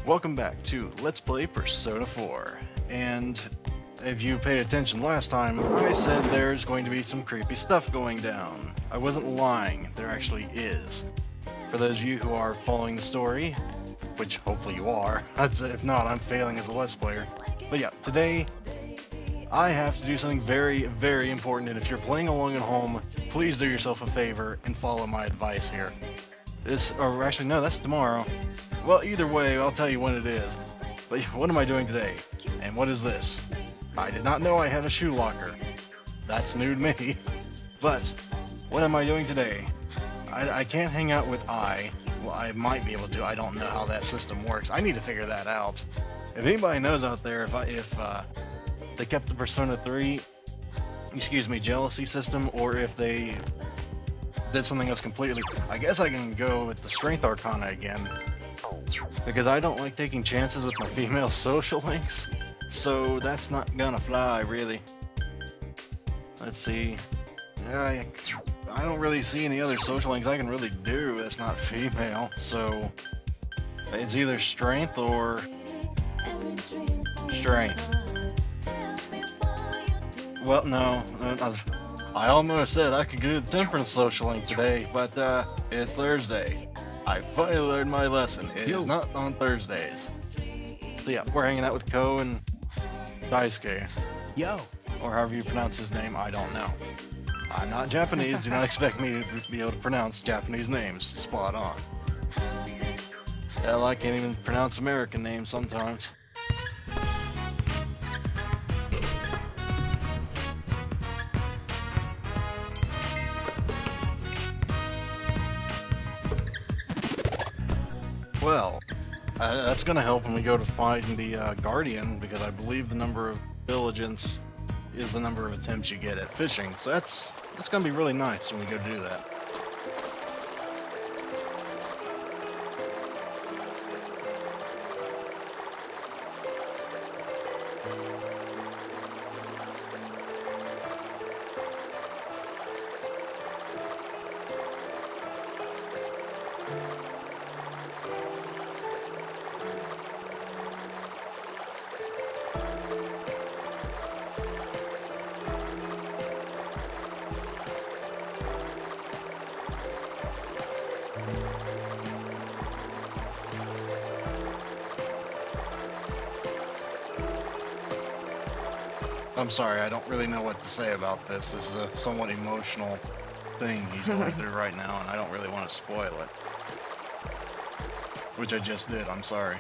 Welcome back to Let's Play Persona 4, and if you paid attention last time, I said there's going to be some creepy stuff going down. I wasn't lying, there actually is. For those of you who are following the story, which hopefully you are, if not, I'm failing as a Let's Player. But yeah, today, I have to do something very, very important, and if you're playing along at home, please do yourself a favor and follow my advice here. Or actually, no, that's tomorrow. Well, either way, I'll tell you when it is. But what am I doing today? And what is this? I did not know I had a shoe locker. That's new to me. But, what am I doing today? I can't hang out with I. Well, I might be able to. I don't know how that system works. I need to figure that out. If anybody knows out there, if they kept the Persona 3, jealousy system, or if they did something else completely, I guess I can go with the Strength Arcana again. Because I don't like taking chances with my female social links, so that's not gonna fly, really. Let's see. I don't really see any other social links I can really do that's not female, so it's either strength or strength. Well, no, I almost said I could do the temperance social link today, but it's Thursday. I finally learned my lesson. It is not on Thursdays. So yeah, we're hanging out with Ko and Daisuke. Yo! Or however you pronounce his name, I don't know. I'm not Japanese, do not expect me to be able to pronounce Japanese names. Spot on. Hell, I can't even pronounce American names sometimes. Well, that's going to help when we go to find the Guardian, because I believe the number of diligence is the number of attempts you get at fishing, so that's going to be really nice when we go do that. I'm sorry, I don't really know what to say about this. This is a somewhat emotional thing he's going through right now, and I don't really want to spoil it. Which I just did, I'm sorry.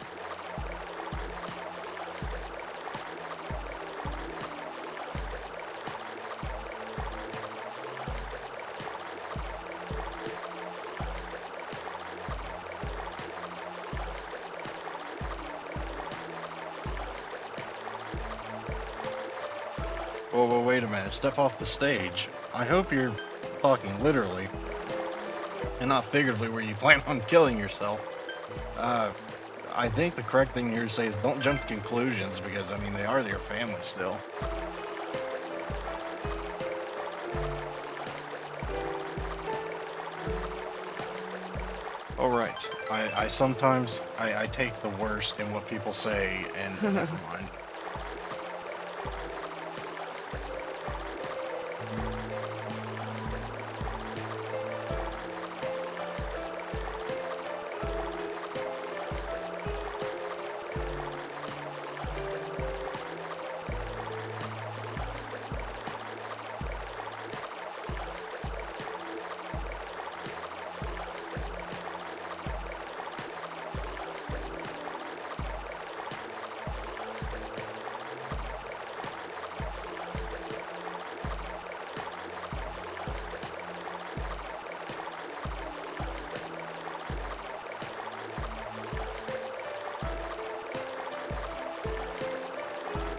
Whoa, wait a minute. Step off the stage. I hope you're talking literally, and not figuratively where you plan on killing yourself. I think the correct thing here to say is don't jump to conclusions, because, I mean, they are your family still. Alright. I sometimes take the worst in what people say, and never mind.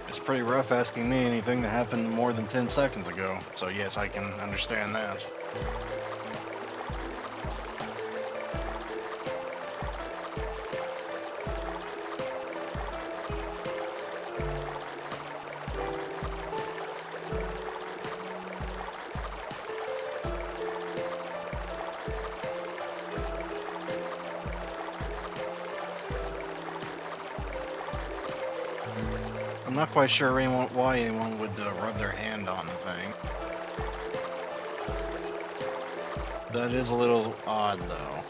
It's pretty rough asking me anything that happened more than 10 seconds ago, so yes, I can understand that. I'm not quite sure why anyone would rub their hand on the thing. That is a little odd, though.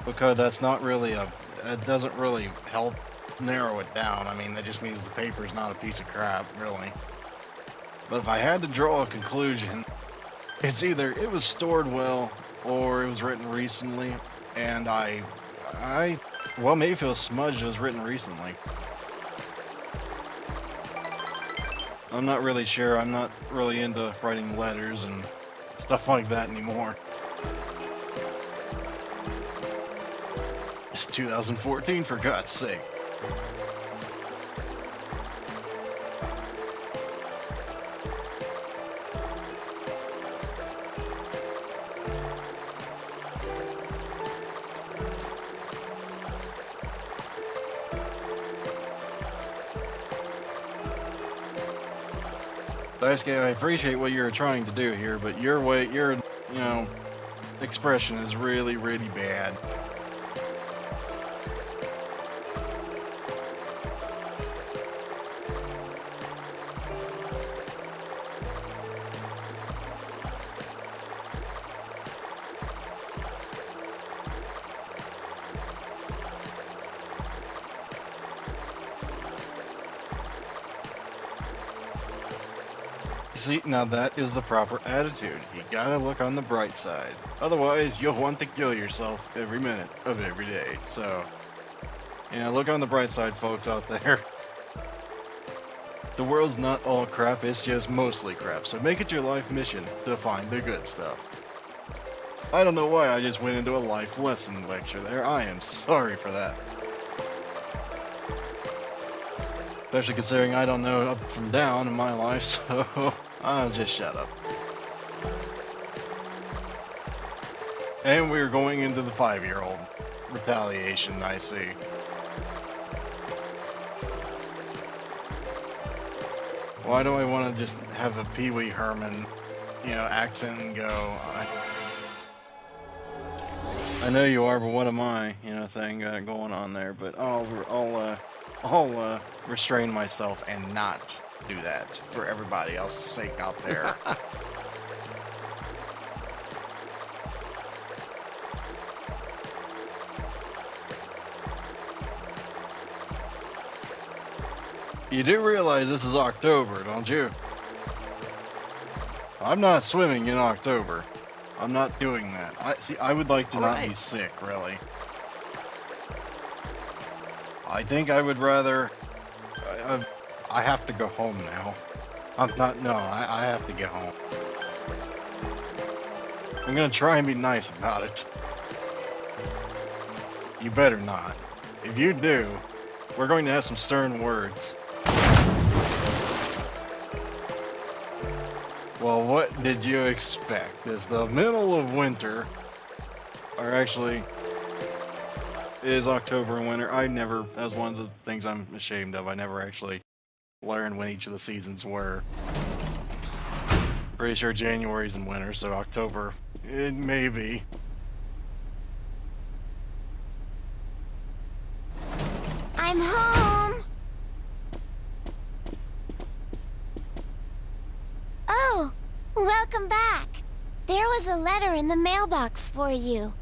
Because that's not really it doesn't really help narrow it down. I mean, that just means the paper's not a piece of crap, really. But if I had to draw a conclusion, it's either it was stored well, or it was written recently, and well, maybe if it was smudged, it was written recently. I'm not really sure. I'm not really into writing letters and stuff like that anymore. It's 2014, for God's sake. Daisuke, I appreciate what you're trying to do here, but your expression is really, really bad. See, now that is the proper attitude. You gotta look on the bright side. Otherwise, you'll want to kill yourself every minute of every day. So, look on the bright side, folks out there. The world's not all crap, it's just mostly crap. So make it your life mission to find the good stuff. I don't know why I just went into a life lesson lecture there. I am sorry for that. Especially considering I don't know up from down in my life, so I'll just shut up. And we're going into the 5-year-old retaliation, I see. Why do I want to just have a Pee Wee Herman, accent and go? I know you are, but what am I, thing going on there? But I'll restrain myself and not do that for everybody else's sake out there. You do realize this is October, don't you? I'm not swimming in October. I'm not doing that. I would like to not be sick, really. I think I would rather... I have to go home now. I have to get home. I'm gonna try and be nice about it. You better not. If you do, we're going to have some stern words. Well, what did you expect? It's the middle of winter, or actually, it is October and winter. That was one of the things I'm ashamed of. I never actually learned when each of the seasons were. Pretty sure January's in winter, so October, it may be. I'm home! Oh, welcome back. There was a letter in the mailbox for you.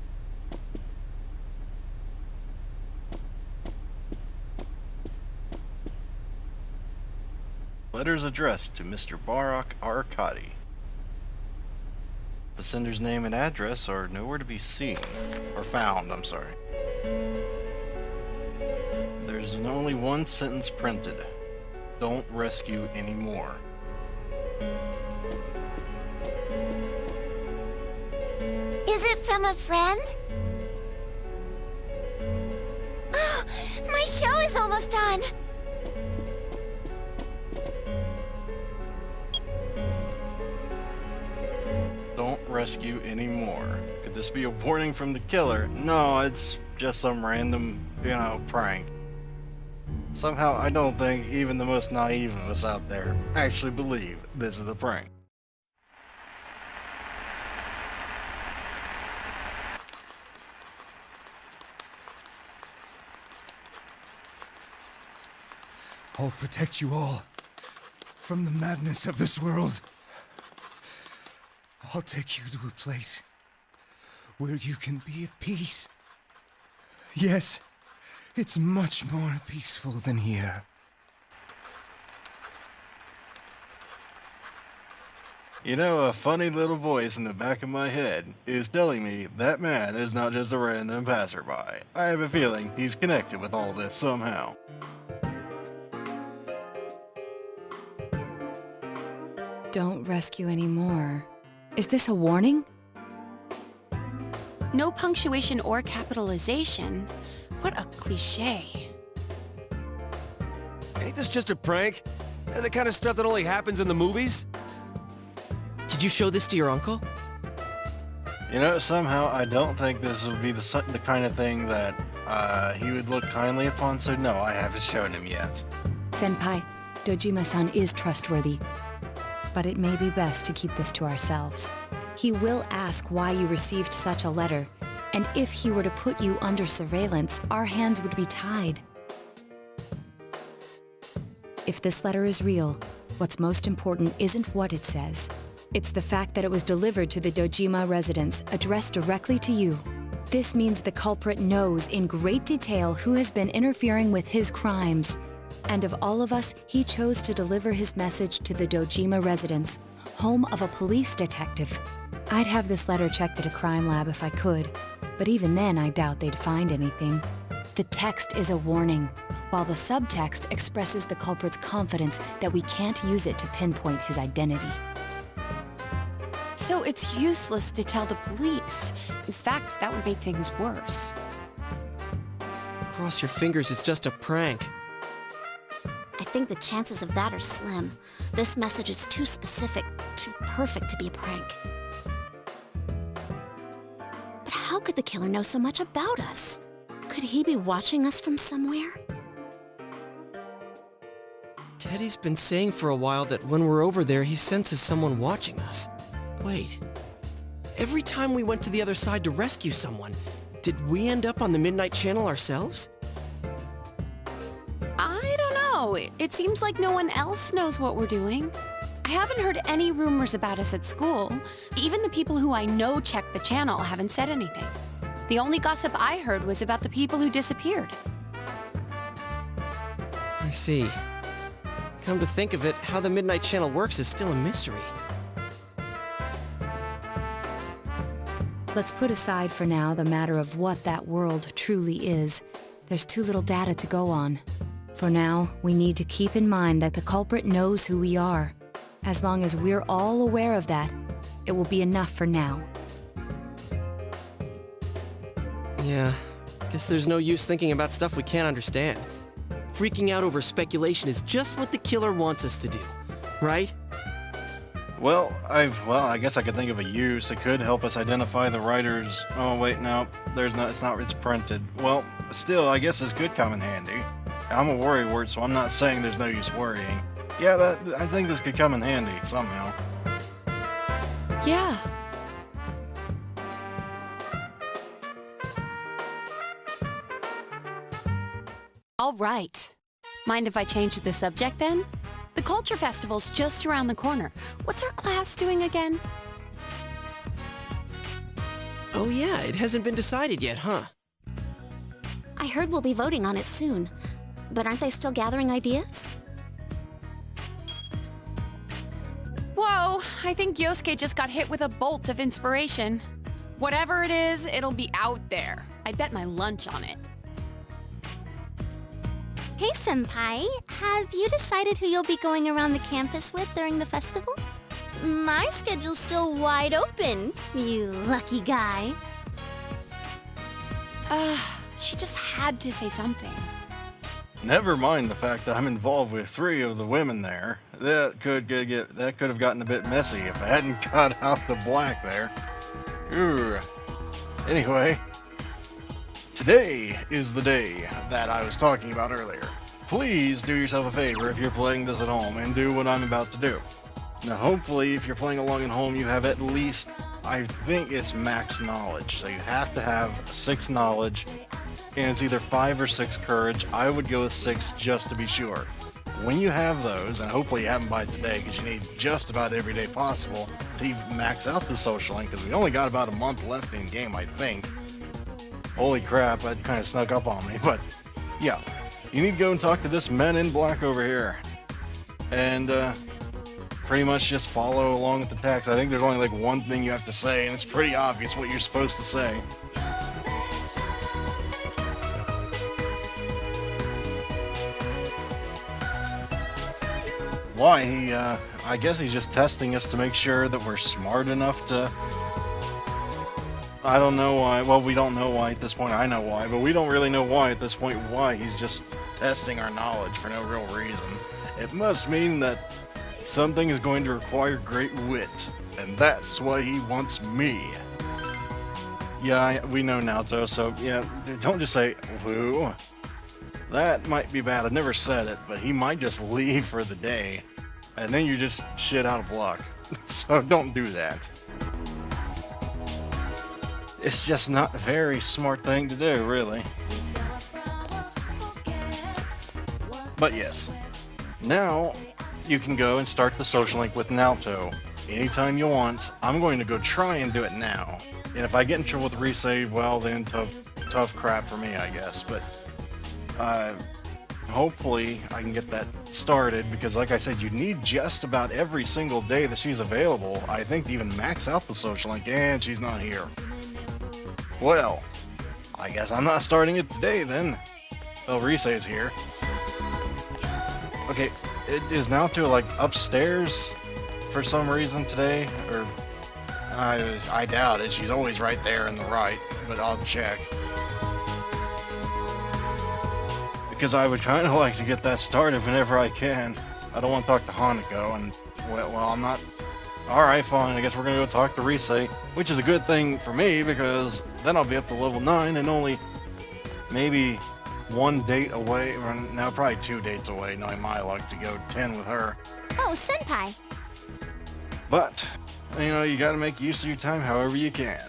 Letters addressed to Mr. Barak Arkady. The sender's name and address are nowhere to be seen. Or found, I'm sorry. There's only one sentence printed. Don't rescue anymore. Is it from a friend? Oh, my show is almost done! Don't rescue anymore. Could this be a warning from the killer? No, it's just some random, prank. Somehow, I don't think even the most naive of us out there actually believe this is a prank. I'll protect you all from the madness of this world. I'll take you to a place where you can be at peace. Yes, it's much more peaceful than here. You know, a funny little voice in the back of my head is telling me that man is not just a random passerby. I have a feeling he's connected with all this somehow. Don't rescue anymore. Is this a warning? No punctuation or capitalization. What a cliche. Ain't this just a prank? The kind of stuff that only happens in the movies? Did you show this to your uncle? You know, somehow I don't think this would be the kind of thing that he would look kindly upon, so no, I haven't shown him yet. Senpai, Dojima-san is trustworthy. But it may be best to keep this to ourselves. He will ask why you received such a letter, and if he were to put you under surveillance, our hands would be tied. If this letter is real, what's most important isn't what it says. It's the fact that it was delivered to the Dojima residence, addressed directly to you. This means the culprit knows in great detail who has been interfering with his crimes. And of all of us, he chose to deliver his message to the Dojima residence, home of a police detective. I'd have this letter checked at a crime lab if I could, but even then I doubt they'd find anything. The text is a warning, while the subtext expresses the culprit's confidence that we can't use it to pinpoint his identity. So it's useless to tell the police. In fact, that would make things worse. Cross your fingers, it's just a prank. I think the chances of that are slim. This message is too specific, too perfect to be a prank. But how could the killer know so much about us? Could he be watching us from somewhere? Teddy's been saying for a while that when we're over there, he senses someone watching us. Wait. Every time we went to the other side to rescue someone, did we end up on the Midnight Channel ourselves? I don't know. It seems like no one else knows what we're doing. I haven't heard any rumors about us at school. Even the people who I know check the channel haven't said anything. The only gossip I heard was about the people who disappeared. I see. Come to think of it, how the Midnight Channel works is still a mystery. Let's put aside for now the matter of what that world truly is. There's too little data to go on. For now, we need to keep in mind that the culprit knows who we are. As long as we're all aware of that, it will be enough for now. Yeah, guess there's no use thinking about stuff we can't understand. Freaking out over speculation is just what the killer wants us to do, right? Well, I guess I could think of a use. It could help us identify the writers. Oh wait, no, it's printed. Well, still, I guess this could come in handy. I'm a worrywart, so I'm not saying there's no use worrying. Yeah, I think this could come in handy somehow. Yeah. All right. Mind if I change the subject then? The Culture Festival's just around the corner. What's our class doing again? Oh yeah, it hasn't been decided yet, huh? I heard we'll be voting on it soon. But aren't they still gathering ideas? Whoa, I think Yosuke just got hit with a bolt of inspiration. Whatever it is, it'll be out there. I'd bet my lunch on it. Hey, Senpai. Have you decided who you'll be going around the campus with during the festival? My schedule's still wide open, you lucky guy. She just had to say something. Never mind the fact that I'm involved with 3 of the women there. That could have gotten a bit messy if I hadn't cut out the black there. Ooh. Anyway, today is the day that I was talking about earlier. Please do yourself a favor if you're playing this at home and do what I'm about to do. Now hopefully if you're playing along at home you have at least, I think it's max knowledge. So you have to have 6 knowledge and it's either 5 or 6 courage. I would go with 6 just to be sure. when you have those, and hopefully you have them by today, because you need just about every day possible to even max out the social link, because we only got about a month left in game, I think. Holy crap, that kind of snuck up on me, but yeah. You need to go and talk to this man in black over here. And, pretty much just follow along with the text. I think there's only like one thing you have to say, and it's pretty obvious what you're supposed to say. Why? I guess he's just testing us to make sure that we're smart enough to... I don't know why. Well, we don't know why at this point. I know why, but we don't really know why at this point why. He's just testing our knowledge for no real reason. It must mean that something is going to require great wit, and that's why he wants me. Yeah, we know Naoto, so yeah, don't just say, who? That might be bad. I've never said it, but he might just leave for the day, and then you're just shit out of luck. So don't do that. It's just not a very smart thing to do, really. But yes, now you can go and start the social link with Naoto anytime you want. I'm going to go try and do it now. And if I get in trouble with resave, well then tough crap for me, I guess. But hopefully I can get that started, because like I said, you need just about every single day that she's available, I think, to even max out the social link, and she's not here. Well, I guess I'm not starting it today then. Well, Risei's here. Okay, it is Naoto like upstairs for some reason today, or I doubt it. She's always right there in the right, but I'll check. Because I would kind of like to get that started whenever I can. I don't want to talk to Hanako, and well, I'm not. Alright, fine, I guess we're gonna go talk to Risei, which is a good thing for me, because then I'll be up to level 9 and only maybe one date away, or now probably 2 dates away, knowing my luck, to go 10 with her. Oh, Senpai. But, you know, you gotta make use of your time however you can.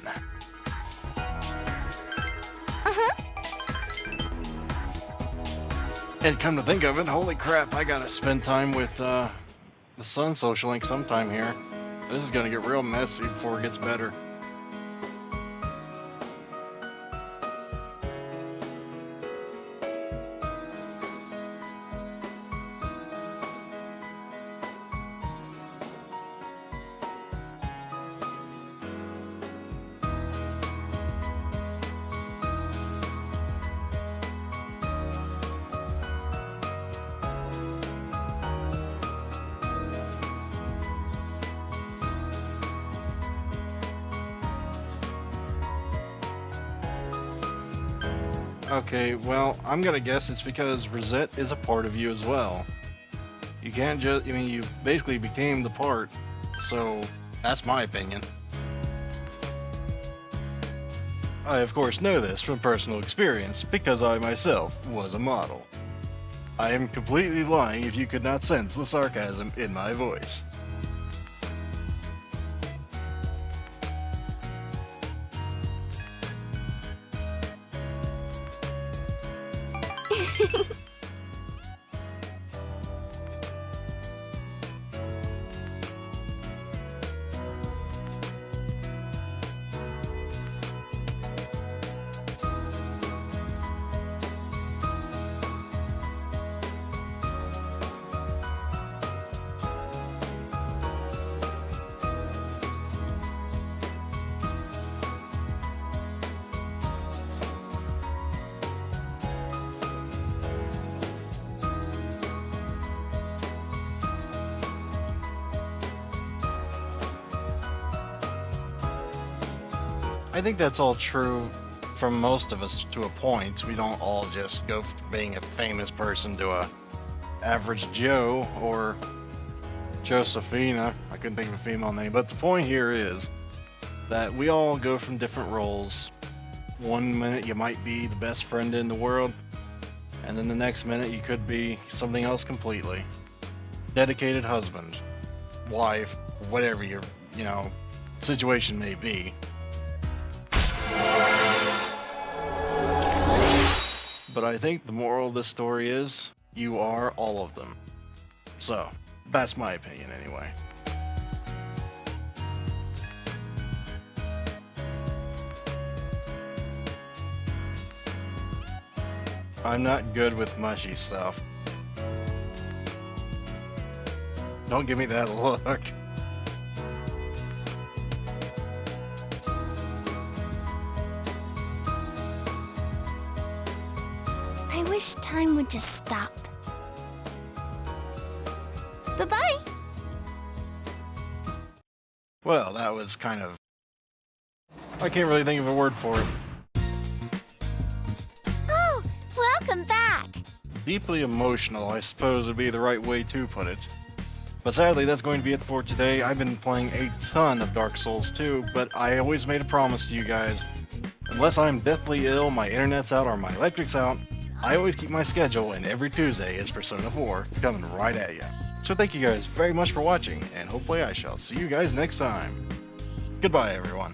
And come to think of it, holy crap, I gotta spend time with the Sun social link sometime here. This is gonna get real messy before it gets better. Okay, well, I'm gonna guess it's because Rosette is a part of you as well. You can't just, I mean, you basically became the part, so that's my opinion. I, of course, know this from personal experience, because I myself was a model. I am completely lying if you could not sense the sarcasm in my voice. I think that's all true from most of us to a point. We don't all just go from being a famous person to a average Joe or Josephina. I couldn't think of a female name, but the point here is that we all go from different roles. One minute you might be the best friend in the world, and then the next minute you could be something else completely. Dedicated husband, wife, whatever your, situation may be. But I think the moral of this story is, you are all of them. So, that's my opinion anyway. I'm not good with mushy stuff. Don't give me that look. I wish time would just stop. Bye-bye! Well, that was kind of... I can't really think of a word for it. Oh, welcome back! Deeply emotional, I suppose would be the right way to put it. But sadly, that's going to be it for today. I've been playing a ton of Dark Souls 2, but I always made a promise to you guys. Unless I'm deathly ill, my internet's out, or my electric's out, I always keep my schedule, and every Tuesday is Persona 4 coming right at you. So thank you guys very much for watching, and hopefully I shall see you guys next time. Goodbye, everyone.